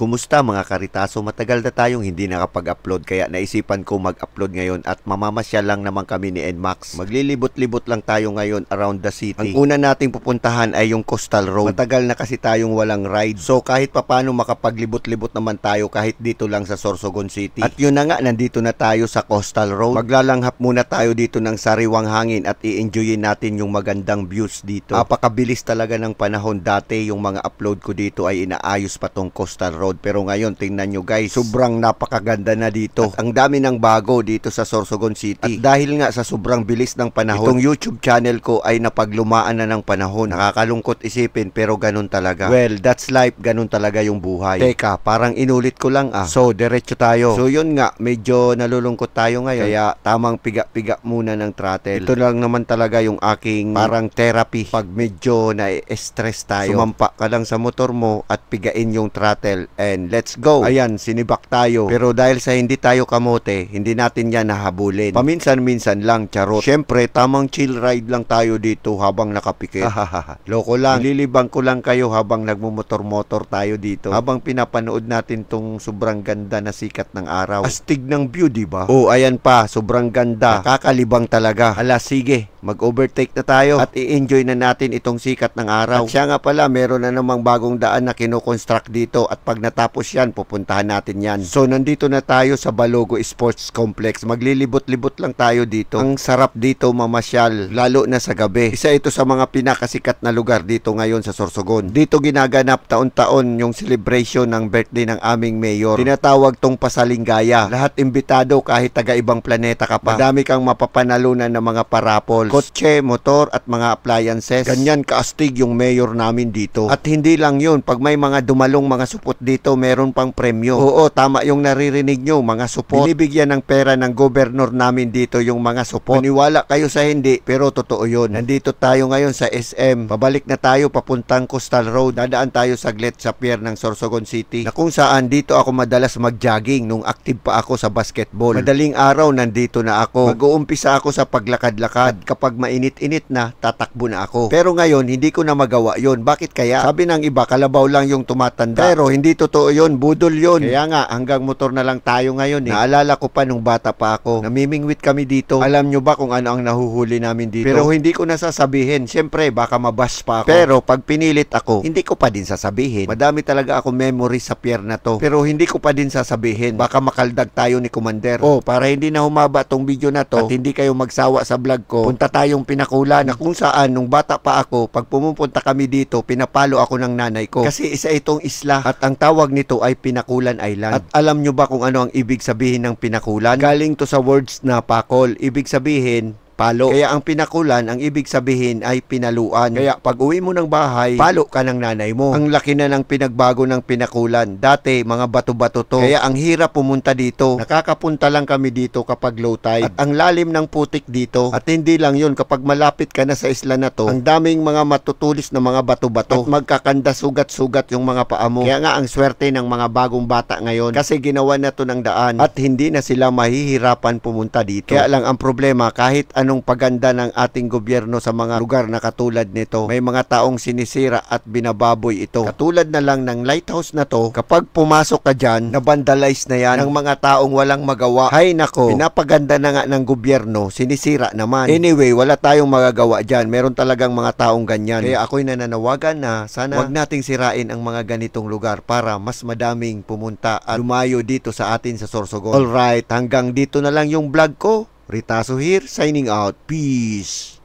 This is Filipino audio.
Kumusta mga karitaso? Matagal na tayong hindi nakapag-upload kaya naisipan ko mag-upload ngayon at mamamasyal lang naman kami ni NMAX. Maglilibot-libot lang tayo ngayon around the city. Ang una nating pupuntahan ay yung Coastal Road. Matagal na kasi tayong walang ride. So kahit papano makapaglibot-libot naman tayo kahit dito lang sa Sorsogon City. At yun na nga, nandito na tayo sa Coastal Road. Maglalanghap muna tayo dito ng sariwang hangin at i-enjoyin natin yung magandang views dito. Napakabilis talaga ng panahon. Dati yung mga upload ko dito ay inaayos pa tong Coastal Road. Pero ngayon, tingnan nyo guys, sobrang napakaganda na dito. At ang dami ng bago dito sa Sorsogon City. At dahil nga sa sobrang bilis ng panahon, itong YouTube channel ko ay napaglumaan na ng panahon. Nakakalungkot isipin pero ganun talaga. Well, that's life, ganun talaga yung buhay. Teka, parang inulit ko lang ah. So, diretso tayo. So yun nga, medyo nalulungkot tayo ngayon. Kaya tamang piga-piga muna ng throttle. Ito lang naman talaga yung aking parang therapy. Pag medyo na-stress tayo, sumampa ka lang sa motor mo at pigain yung throttle. And let's go. Ayan, sinibak tayo. Pero dahil sa hindi tayo kamote, hindi natin yan nahabulin. Paminsan-minsan lang, charot. Syempre, tamang chill ride lang tayo dito habang nakapikit. Loko lang. Nililibang ko lang kayo habang nagmumotor-motor tayo dito. Habang pinapanood natin tong sobrang ganda na sikat ng araw. Astig ng view, diba? Oh, ayan pa. Sobrang ganda. Nakakalibang talaga. Hala, sige. Mag-overtake na tayo at i-enjoy na natin itong sikat ng araw. At siya nga pala, meron na namang bagong daan na kinoconstruct dito at pag natapos yan, pupuntahan natin yan. So, nandito na tayo sa Balogo Sports Complex. Maglilibot-libot lang tayo dito. Ang sarap dito mamasyal, lalo na sa gabi. Isa ito sa mga pinakasikat na lugar dito ngayon sa Sorsogon. Dito ginaganap taon-taon yung celebration ng birthday ng aming mayor. Tinatawag tong Pasalinggaya. Lahat imbitado kahit taga-ibang planeta ka pa. Madami kang mapapanalunan ng mga parapol, kotse, motor at mga appliances. Ganyan kaastig yung mayor namin dito. At hindi lang yun, pag may mga dumalong mga supot dito, meron pang premyo. Oo, tama yung naririnig nyo, mga supot. Binibigyan ng pera ng gobernur namin dito yung mga supot. Maniwala kayo sa hindi, pero totoo yun. Nandito tayo ngayon sa SM. Pabalik na tayo papuntang Coastal Road. Dadaan tayo saglit sa pier ng Sorsogon City, na kung saan dito ako madalas mag-jogging nung active pa ako sa basketball. Madaling araw nandito na ako. Mag-uumpisa ako sa paglakad-lakad. Kapag mainit-init na, tatakbo na ako. Pero ngayon, hindi ko na magawa yon. Bakit kaya? Sabi ng iba, kalabaw lang yung tumatanda. Pero hindi totoo yon, budol yon. Kaya nga, hanggang motor na lang tayo ngayon eh. Naalala ko pa nung bata pa ako. Namimingwit kami dito. Alam nyo ba kung ano ang nahuhuli namin dito? Pero hindi ko na sasabihin. Siyempre, baka mabash pa ako. Pero pag pinilit ako, hindi ko pa din sasabihin. Madami talaga ako memories sa pier na to. Pero hindi ko pa din sasabihin. Baka makaldag tayo ni Commander. Oh, para hindi na humaba tong video na to at hindi kayo magsawa sa vlog ko, punta tayong Pinakulan, na kung saan nung bata pa ako, pag pumupunta kami dito, pinapalo ako ng nanay ko. Kasi isa itong isla at ang tawag nito ay Pinakulan Island. At alam nyo ba kung ano ang ibig sabihin ng Pinakulan? Galing to sa words na pakol. Ibig sabihin, palo. Kaya ang pinakulan, ang ibig sabihin ay pinaluan. Kaya pag uwi mo ng bahay, palo ka ng nanay mo. Ang laki na ng pinagbago ng Pinakulan. Dati, mga bato-bato to. Kaya ang hirap pumunta dito. Nakakapunta lang kami dito kapag low tide. At ang lalim ng putik dito. At hindi lang yun, kapag malapit ka na sa isla na to, ang daming mga matutulis na mga bato-bato. At magkakanda sugat-sugat yung mga paa mo. Kaya nga ang swerte ng mga bagong bata ngayon. Kasi ginawa na to ng daan. At hindi na sila mahihirapan pumunta dito. Kaya lang ang problema, kahit anong paganda ng ating gobyerno sa mga lugar na katulad nito, may mga taong sinisira at binababoy ito. Katulad na lang ng lighthouse na to, kapag pumasok ka dyan, nabandalize na yan ng mga taong walang magawa. Hay nako, pinapaganda na nga ng gobyerno, sinisira naman. Anyway, wala tayong magagawa dyan. Meron talagang mga taong ganyan. Kaya ako'y nananawagan na sana wag nating sirain ang mga ganitong lugar para mas madaming pumunta at lumayo dito sa atin sa Sorsogon. Alright, hanggang dito na lang yung vlog ko. Ritaso here, signing out. Peace!